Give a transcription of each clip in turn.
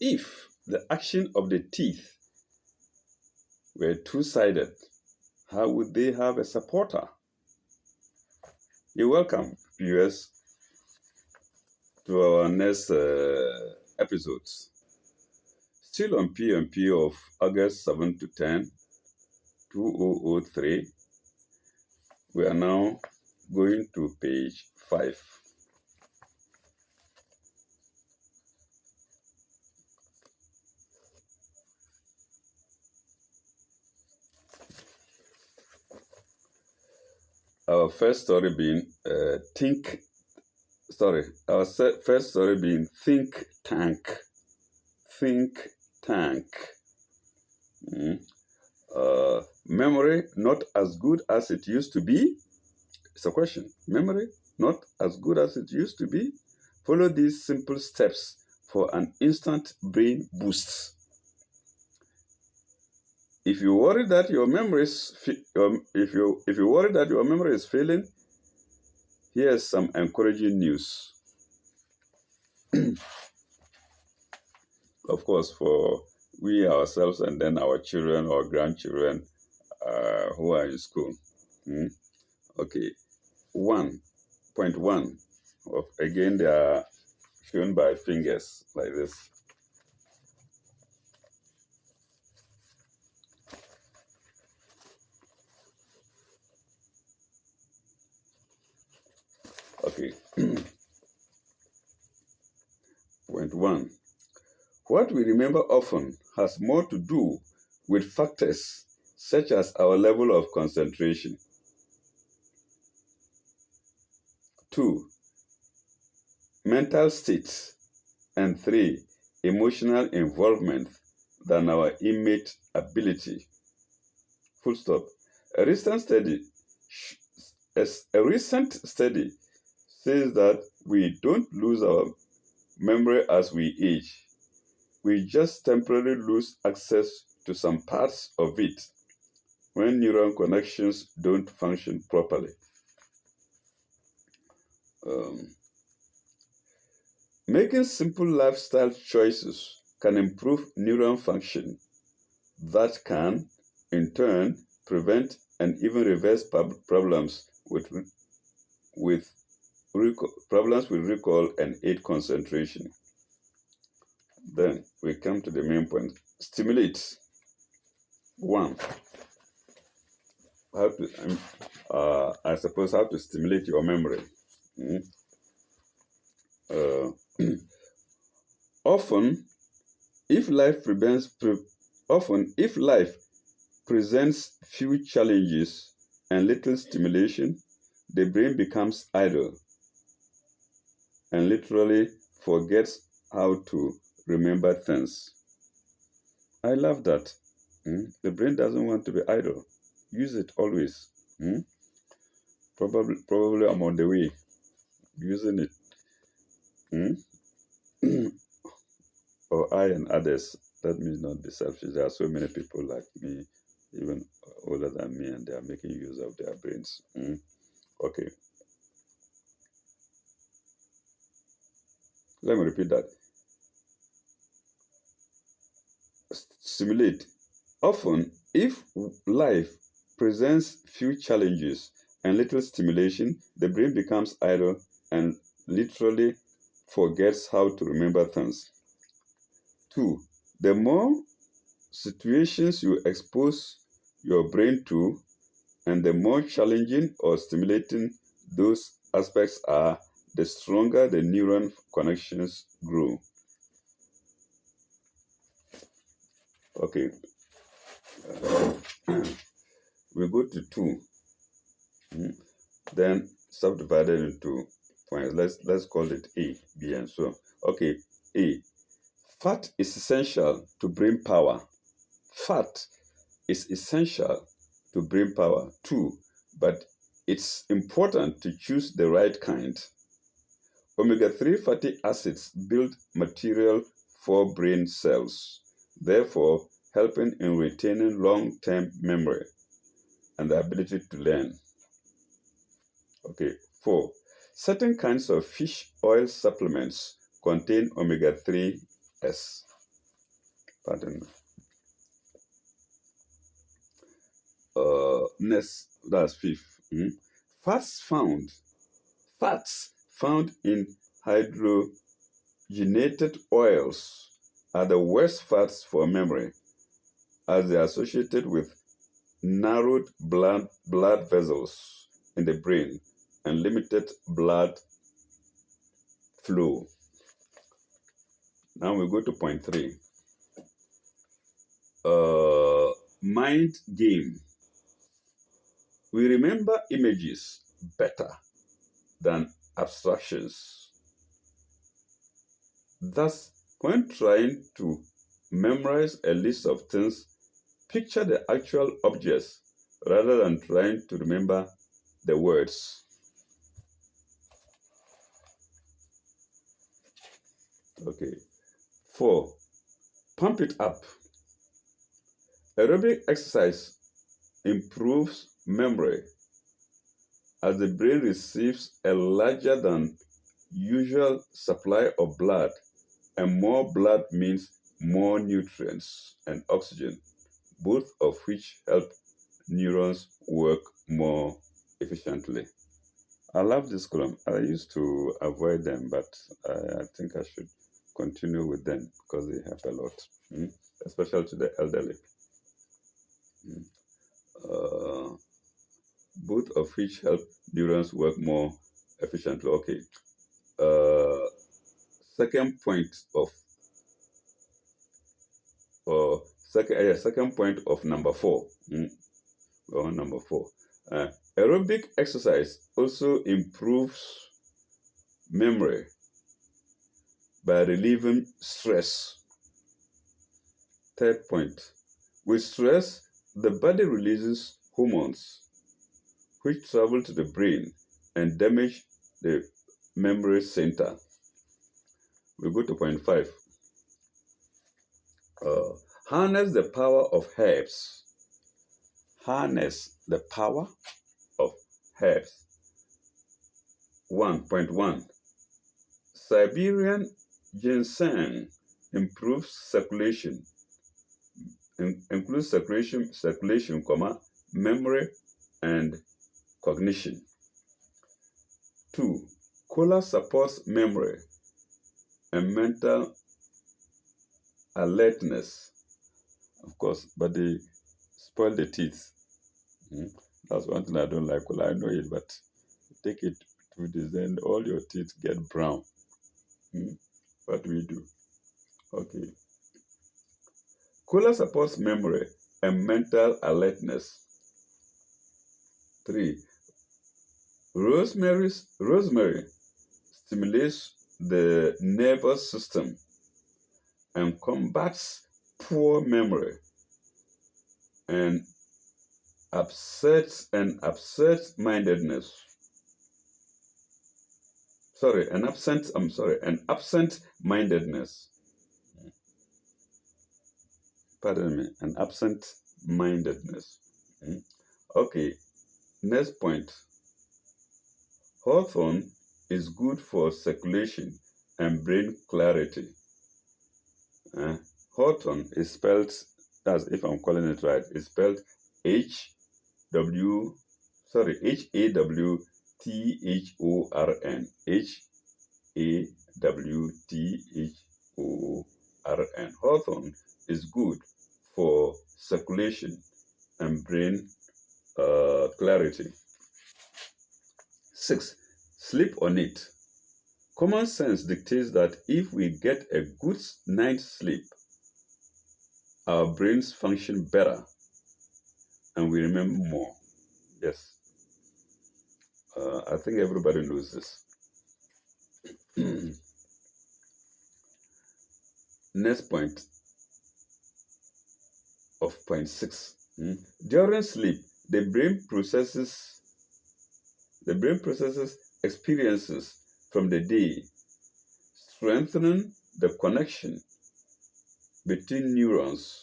if the action of the teeth were two-sided, how would they have a supporter? You're welcome, viewers, to our next episodes. Still on PMP of August 7 to 10, 2003. We are now going to page 5. Our first story being think tank. Think tank. Memory not as good as it used to be? It's a question. Memory not as good as it used to be? Follow these simple steps for an instant brain boost. If you worry that your memory is failing, here's some encouraging news. Of course, for we ourselves and then our children or grandchildren who are in school. Okay, 1.1. Again, they are shown by fingers like this. Okay. Point 1. What we remember often has more to do with factors such as our level of concentration. 2. Mental state. And 3. Emotional involvement than our innate ability. Full stop. A recent study says that we don't lose our memory as we age. We just temporarily lose access to some parts of it when neuron connections don't function properly. Making simple lifestyle choices can improve neuron function. That can, in turn, prevent and even reverse problems with recall and aid concentration. Then we come to the main point. Stimulate. 1. How to stimulate your memory. Often, if life presents few challenges and little stimulation, the brain becomes idle and literally forgets how to remember things. I love that. The brain doesn't want to be idle. Use it always. Probably I'm on the way using it. Or I and others. Let me not be selfish. There are so many people like me, even older than me, and they are making use of their brains. Okay. Let me repeat that. Stimulate. Often, if life presents few challenges and little stimulation, the brain becomes idle and literally forgets how to remember things. 2. The more situations you expose your brain to, and the more challenging or stimulating those aspects are, the stronger the neuron connections grow. Okay. We go to 2. Then subdivided into points. Let's call it A, B, and so on. Okay. A. Fat is essential to brain power. Fat is essential to brain power too, but it's important to choose the right kind. Omega-3 fatty acids build material for brain cells, therefore helping in retaining long-term memory and the ability to learn. Okay. 4. Certain kinds of fish oil supplements contain omega-3s. Pardon me. Next, that's fifth. Fats found fats found in hydrogenated oils are the worst fats for memory, as they are associated with narrowed blood vessels in the brain and limited blood flow. Now we go to point 3. Mind game. We remember images better than abstractions. Thus, when trying to memorize a list of things, picture the actual objects rather than trying to remember the words. Okay. 4. Pump it up. Aerobic exercise improves memory as the brain receives a larger than usual supply of blood, and more blood means more nutrients and oxygen, both of which help neurons work more efficiently. I love this column. I used to avoid them, but I think I should continue with them because they help a lot, especially to the elderly. Uh, both of which help neurons work more efficiently. Okay. Uh, second point of second point of number 4. We're on number 4. Aerobic exercise also improves memory by relieving stress. Third point. With stress, the body releases hormones which travel to the brain and damage the memory center. We go to point 5. Harness the power of herbs. Harness the power of herbs. 1.1. Siberian ginseng improves circulation, includes circulation, memory, and cognition. 2. Cola supports memory and mental alertness. Of course, but they spoil the teeth. That's one thing I don't like. Well, I know it, but take it to this, then all your teeth get brown. What do we do? Okay. Cola supports memory and mental alertness. 3. Rosemary stimulates the nervous system and combats poor memory and absent-mindedness. Absent-mindedness. Pardon me, and absent-mindedness. Okay, next point. Hawthorn is good for circulation and brain clarity. Hawthorn is spelled, as if I'm calling it right, it's spelled Hawthorn. Hawthorn. Hawthorn is good for circulation and brain clarity. 6. Sleep on it. Common sense dictates that if we get a good night's sleep, our brains function better and we remember more. Yes. I think everybody knows this. Next point of point 6. During sleep, the brain processes experiences from the day, strengthening the connection between neurons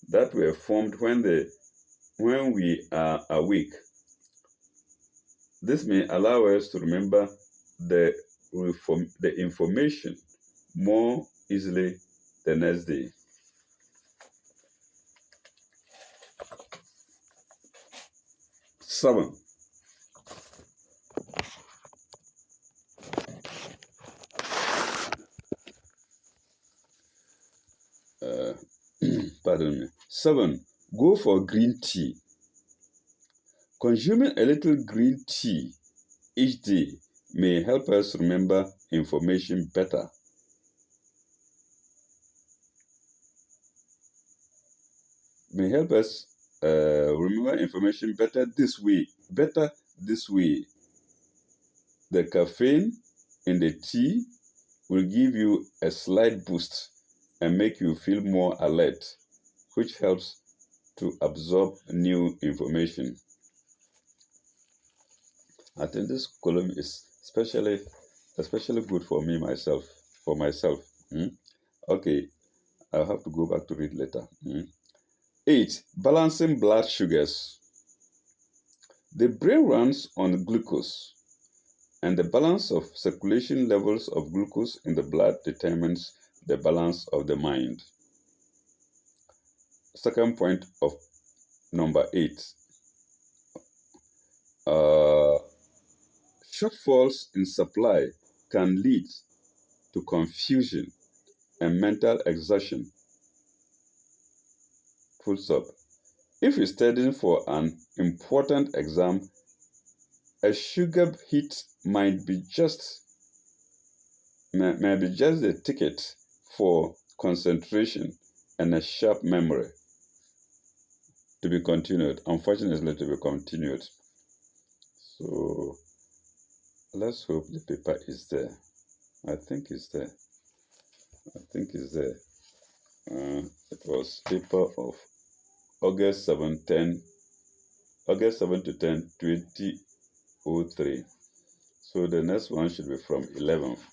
that were formed when we are awake. This may allow us to remember the information more easily the next day. Seven, pardon me. 7, go for green tea. Consuming a little green tea each day may help us remember information better. Remember information better this way. The caffeine in the tea will give you a slight boost and make you feel more alert, which helps to absorb new information. I think this column is especially good for myself. Okay, I'll have to go back to read later. 8, balancing blood sugars. The brain runs on glucose, and the balance of circulation levels of glucose in the blood determines the balance of the mind. Second point of number 8. Shortfalls in supply can lead to confusion and mental exhaustion. Full stop. If you're studying for an important exam, a sugar hit might be just the ticket for concentration and a sharp memory. To be continued. Unfortunately, to be continued. So let's hope the paper is there. I think it's there. It was paper of August 7 to 10, 2003. So the next one should be from 11th.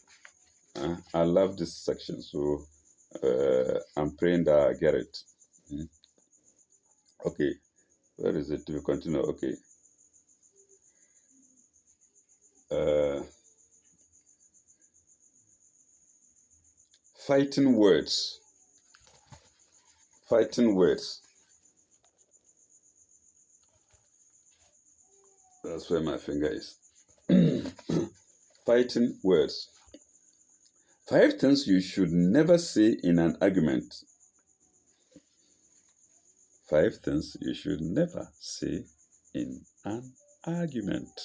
I love this section, so I'm praying that I get it. Okay, where is it? To be continued. Okay. Fighting words. That's where my finger is. Fighting words. 5 things you should never say in an argument. 5 things you should never say in an argument.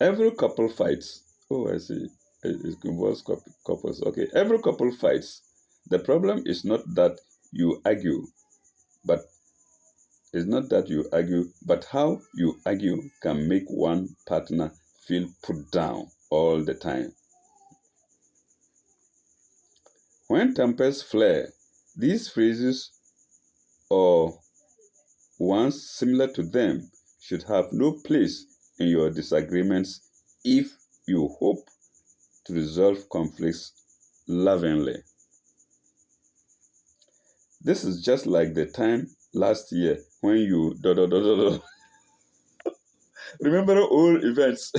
Every couple fights. Oh, I see. It involves couples. Okay, every couple fights. The problem is not that you argue, but how you argue can make one partner feel put down all the time. When tempers flare, these phrases or ones similar to them should have no place in your disagreements if you hope to resolve conflicts lovingly. This is just like the time last year when you remember old events.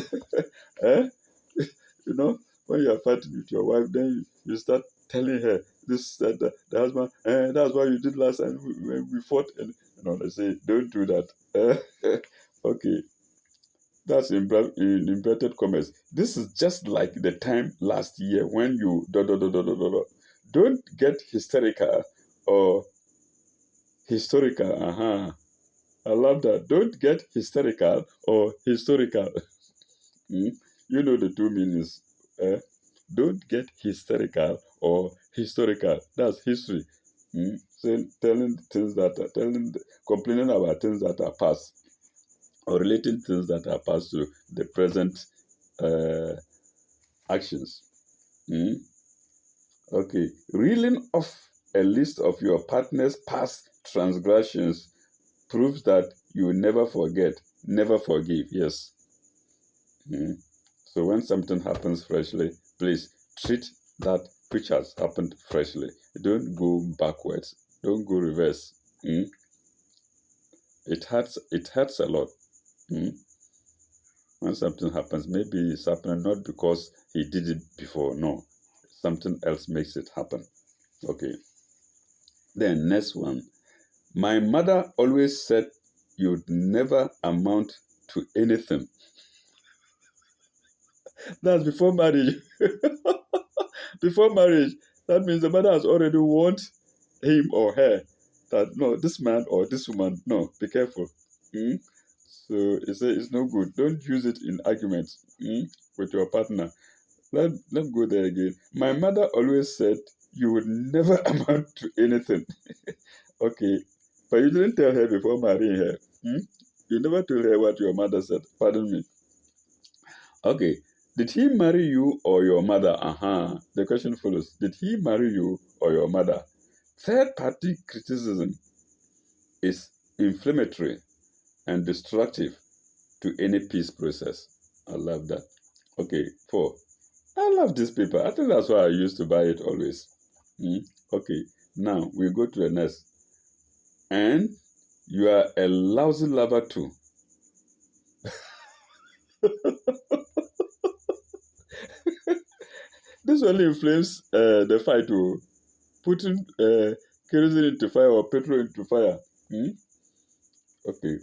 When you are fighting with your wife, then you start telling her this, that, the husband, that's what you did last time when we fought. And they say, don't do that. Okay. That's in inverted commas. This is just like the time last year when you Don't get hysterical or historical. I love that. Don't get hysterical or historical. You know the two meanings. Don't get hysterical or historical. That's history. Complaining about things that are past, or relating things that are past to the present actions. Okay, reeling off a list of your partner's past transgressions proves that you never forget, never forgive. Yes. So when something happens freshly, please treat that which has happened freshly. Don't go backwards. Don't go reverse. It hurts a lot. When something happens, maybe it's happening not because he did it before. No. something else makes it happen. Okay. Then next one. My mother always said you'd never amount to anything. That's before marriage. Before marriage, that means the mother has already warned him or her that no, this man or this woman, no, be careful. Mm? So it's no good. Don't use it in arguments with your partner. Let go there again. My mother always said you would never amount to anything. Okay, but you didn't tell her before marrying her. You never told her what your mother said. Pardon me. Okay. Did he marry you or your mother? The question follows. Did he marry you or your mother? Third party criticism is inflammatory and destructive to any peace process. I love that. Okay, 4. I love this paper. I think that's why I used to buy it always. Okay, now we go to the next. And you are a lousy lover too. This only inflames the fight to putting kerosene into fire or petrol into fire. Okay.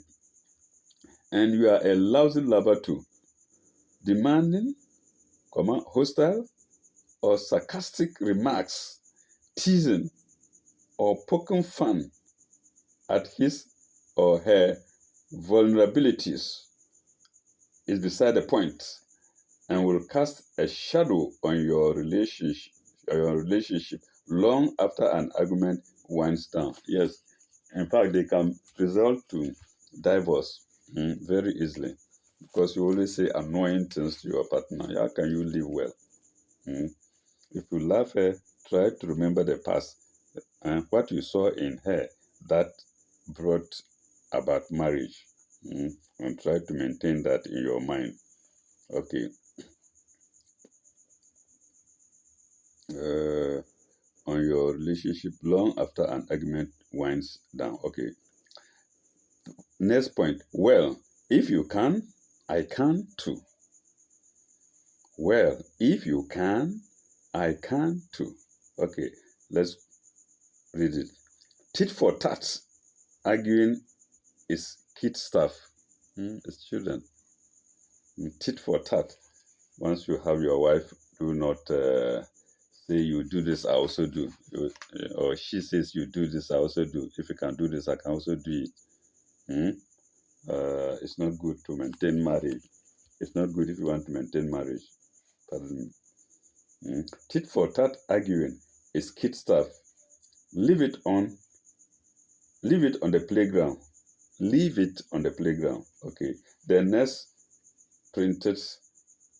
And you are a lousy lover too. Demanding, hostile, or sarcastic remarks, teasing, or poking fun at his or her vulnerabilities is beside the point and will cast a shadow on your relationship long after an argument winds down. Yes, in fact, they can result to divorce very easily because you always say annoying things to your partner. How can you live well? If you love her, try to remember the past and what you saw in her that brought about marriage, and try to maintain that in your mind. Okay. On your relationship long after an argument winds down. Okay. Next point. Well, if you can, I can too. Well, if you can, I can too. Okay, let's read it. Tit for tat. Arguing is kid stuff. It's children. Tit for tat. Once you have your wife, do not say you do this, I also do. Or she says you do this, I also do. If you can do this, I can also do it. It's not good to maintain marriage. It's not good if you want to maintain marriage. Pardon me. Tit for tat arguing is kid stuff. Leave it on the playground. Leave it on the playground. Okay. The next printed,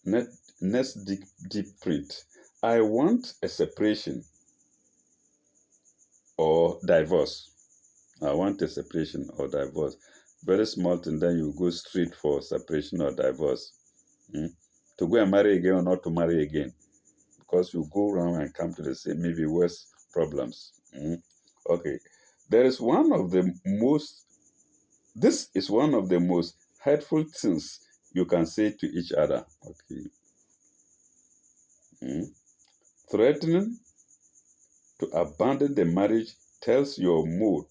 next deep print. I want a separation or divorce. I want a separation or divorce. Very small thing, then you go straight for separation or divorce. To go and marry again or not to marry again. Because you go around and come to the same, maybe worse problems. Okay. This is one of the most hurtful things you can say to each other. Okay. Threatening to abandon the marriage tells your mood.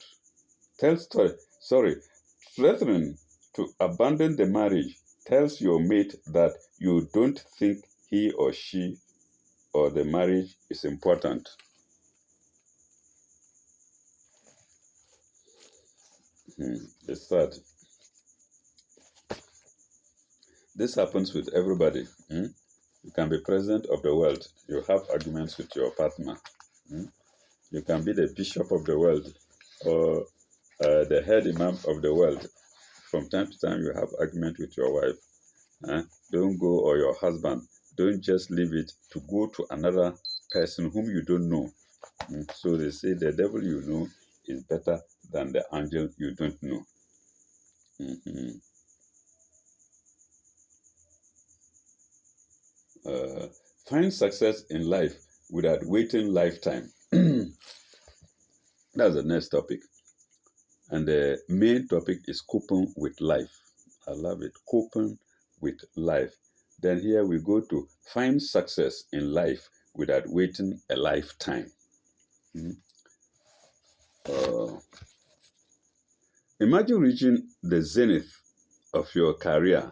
Threatening to abandon the marriage tells your mate that you don't think he or she or the marriage is important. It's sad. This happens with everybody. You can be president of the world. You have arguments with your partner. You can be the bishop of the world or the head imam of the world. From time to time, you have argument with your wife. Don't go, or your husband. Don't just leave it to go to another person whom you don't know. So they say the devil you know is better than the angel you don't know. Find success in life without waiting lifetime. That's the next topic. And the main topic is coping with life. I love it. Coping with life. Then here we go to find success in life without waiting a lifetime. Mm. Uh, Imagine reaching the zenith of your career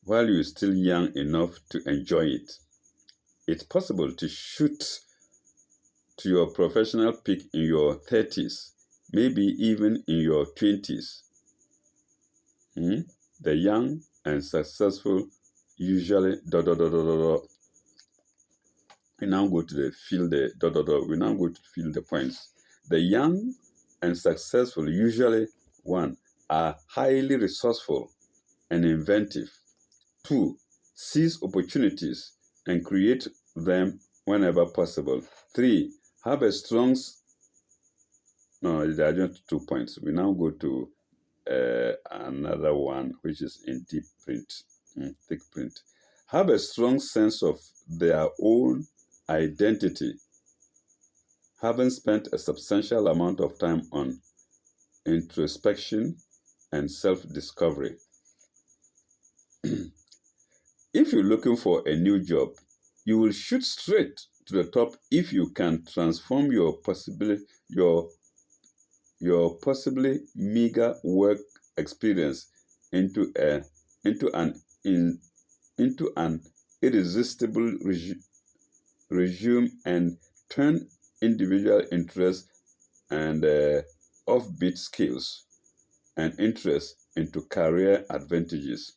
while you're still young enough to enjoy it. It's possible to shoot to your professional peak in your 30s, maybe even in your 20s. The young and successful usually we now go to the fill the we now go to fill the points. The young and successful usually, one, are highly resourceful and inventive. Two, seize opportunities and create them whenever possible. Three, have a strong no, there are just 2 points. We now go to another one, which is in deep print, thick print. Have a strong sense of their own identity, having spent a substantial amount of time on introspection and self-discovery. If you're looking for a new job, you will shoot straight to the top if you can transform your possibly meager work experience into an irresistible regime and turn individual interests and offbeat skills and interests into career advantages.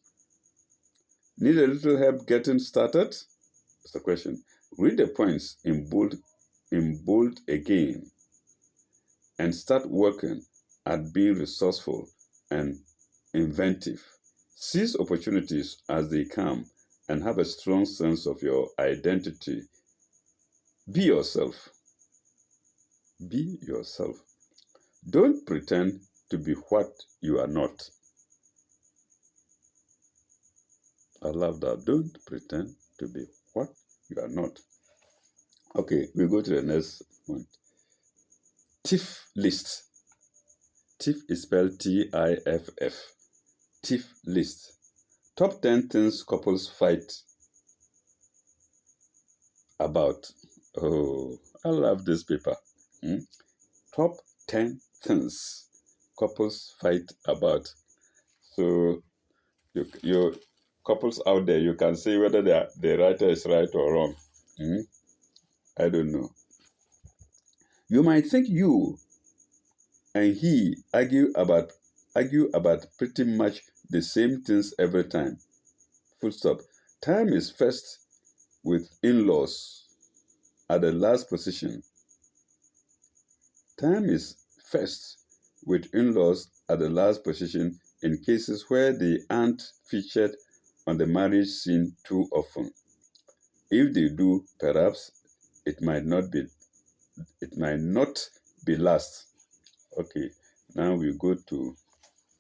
Need a little help getting started? That's the question. Read the points in bold again and start working at being resourceful and inventive. Seize opportunities as they come and have a strong sense of your identity. Be yourself. Be yourself. Don't pretend to be what you are not. I love that. Don't pretend to be what you are not. Okay, we go to the next point. TIFF list. TIFF is spelled TIFF. TIFF list. Top 10 things couples fight about. Oh, I love this paper. Top 10 things couples fight about. So you couples out there, you can say whether the writer is right or wrong. I don't know. You might think you and he argue about pretty much the same things every time. Full stop. Time is first with in-laws at the last position. Time is first with in-laws at the last position in cases where they aren't featured on the marriage scene too often. If they do, perhaps it might not be last. Okay, now we go to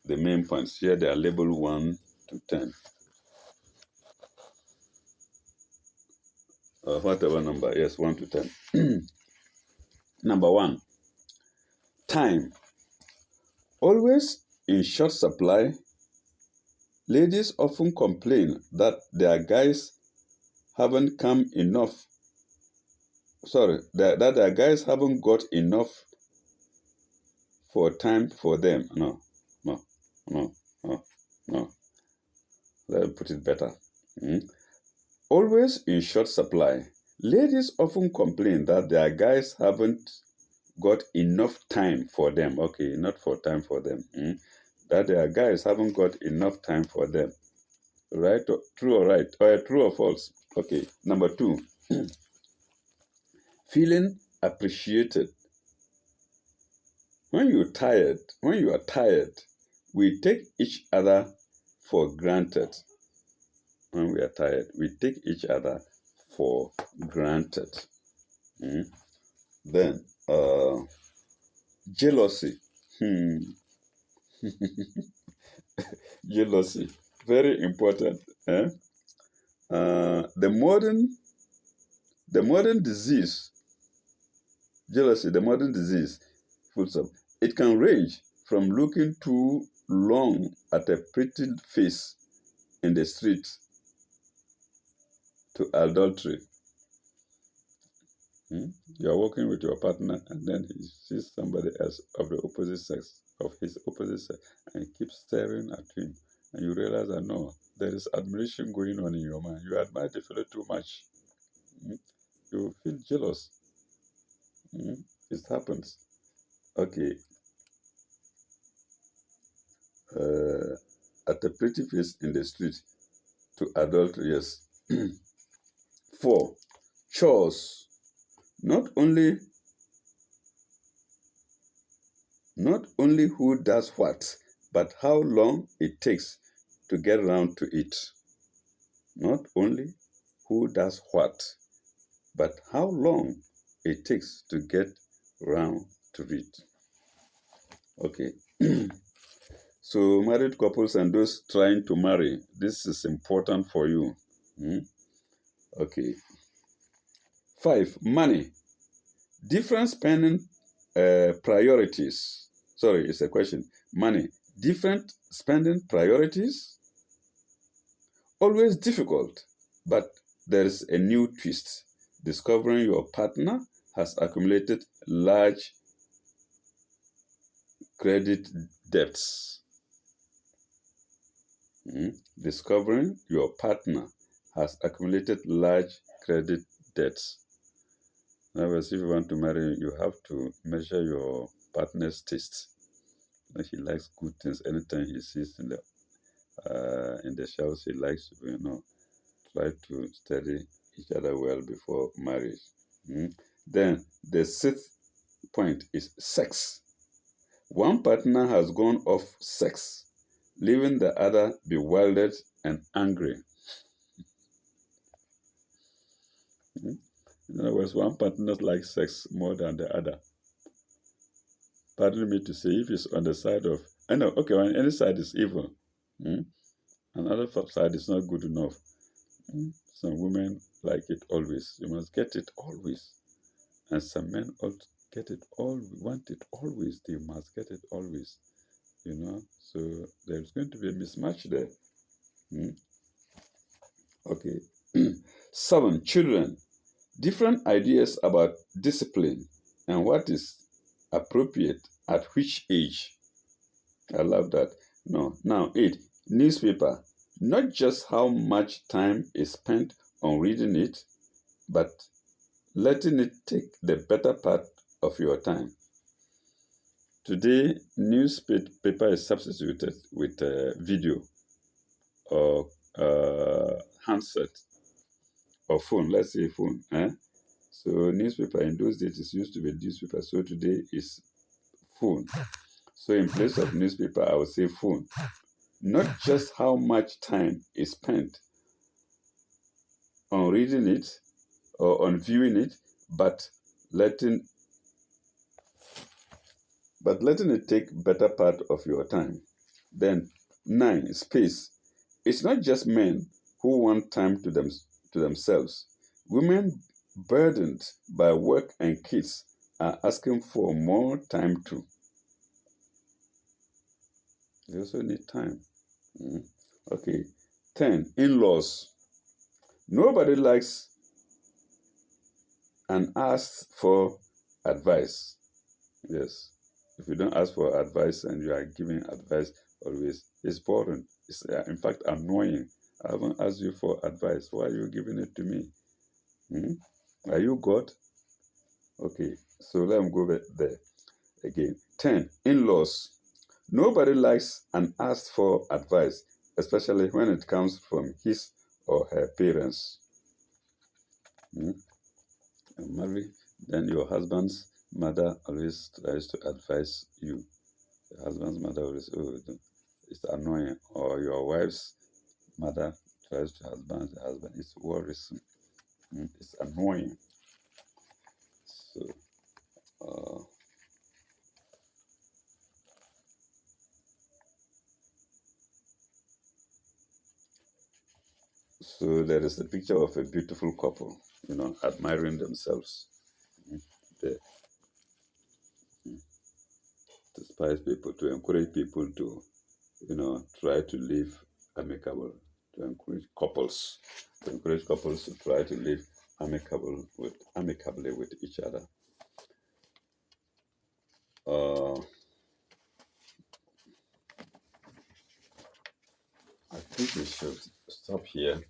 the main points. Here they are labeled 1 to 10. Whatever number, yes, 1 to 10. Number 1, time. Always in short supply, ladies often complain that their guys haven't that their guys haven't got enough for time for them. No. Let me put it better. Always in short supply, ladies often complain that their guys haven't got enough time for them. Okay, not for time for them. That their guys haven't got enough time for them. Right? True or right? Or true or false? Okay. Number 2, feeling appreciated. When you are tired, we take each other for granted. When we are tired, we take each other for granted. Then, jealousy. Jealousy, very important. The modern disease, jealousy, the modern disease, full stop. It can range from looking too long at a pretty face in the street to adultery. Hmm? You are working with your partner, and then he sees somebody else of the opposite sex, of his opposite sex, and he keeps staring at him. And you realize that no, there is admiration going on in your mind. You admire the fellow too much. Hmm? You feel jealous. Hmm? It happens. Okay. Uh, at a pretty face in the street to adult, yes. 4. Chores. Not only who does what, but how long it takes to get around to it. Not only who does what, but how long it takes to get around to it. Okay. So married couples and those trying to marry, this is important for you. Hmm? Okay. 5. Money. Different spending priorities. Sorry, it's a question. Money. Different spending priorities. Always difficult, but there is a new twist. Discovering your partner has accumulated large credit debts. Discovering your partner has accumulated large credit debts. In other words, if you want to marry, you have to measure your partner's taste. If he likes good things, anytime he sees in the shelves, he likes to, try to study each other well before marriage. Then the sixth point is sex. One partner has gone off sex, leaving the other bewildered and angry. In other words, one partner likes sex more than the other. Pardon me to say, if it's on the side of, I know, okay, on any side is evil. Another side is not good enough. Some women like it always. You must get it always. And some men ought get it all, want it always. They must get it always. So there's going to be a mismatch there. Okay. 7. Children. Different ideas about discipline and what is appropriate at which age. I love that. No. Now, 8. Newspaper. Not just how much time is spent on reading it, but letting it take the better part of your time. Today, newspaper is substituted with video or handset or phone. Let's say phone. So newspaper in those days it used to be newspaper. So today is phone. So in place of newspaper, I would say phone. Not just how much time is spent on reading it or on viewing it, but letting it take better part of your time. Then 9, space. It's not just men who want time to themselves. Women burdened by work and kids are asking for more time too. They also need time. Okay. 10, in-laws. Nobody likes and asks for advice. Yes. If you don't ask for advice and you are giving advice always, it's boring. It's in fact annoying. I haven't asked you for advice. Why are you giving it to me? Are you God? Okay, so let me go back there again. 10, in-laws. Nobody likes and asks for advice, especially when it comes from his or her parents. You're married, then your husband's mother always tries to advise you. Your husband's mother always, it's annoying. Or your wife's mother tries to advise the husband. It's worrisome. It's annoying. So, So there is a picture of a beautiful couple, admiring themselves. They, to inspire people, to encourage people to, try to live amicable, to encourage couples to try to live amicably with each other. Uh, I think we should stop here.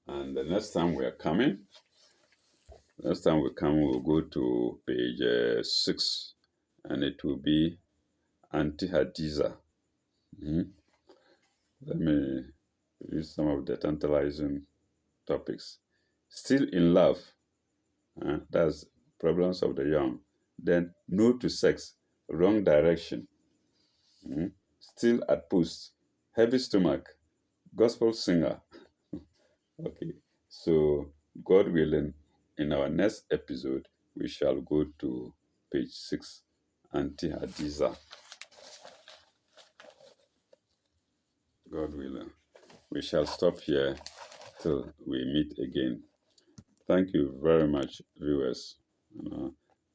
And the next time we come, we'll go to page 6, and it will be Auntie Hadiza. Let me read some of the tantalizing topics. Still in love, that's problems of the young. Then no to sex, wrong direction. Still at post, heavy stomach, gospel singer. Okay, so God willing, in our next episode, we shall go to page 6, Auntie Hadiza. God willing. We shall stop here till we meet again. Thank you very much, viewers.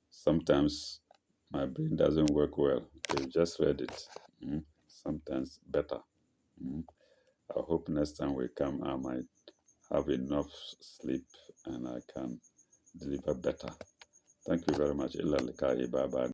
Sometimes my brain doesn't work well. You just read it. Sometimes better. I hope next time we come, I might have enough sleep and I can deliver better. Thank you very much. Bye bye.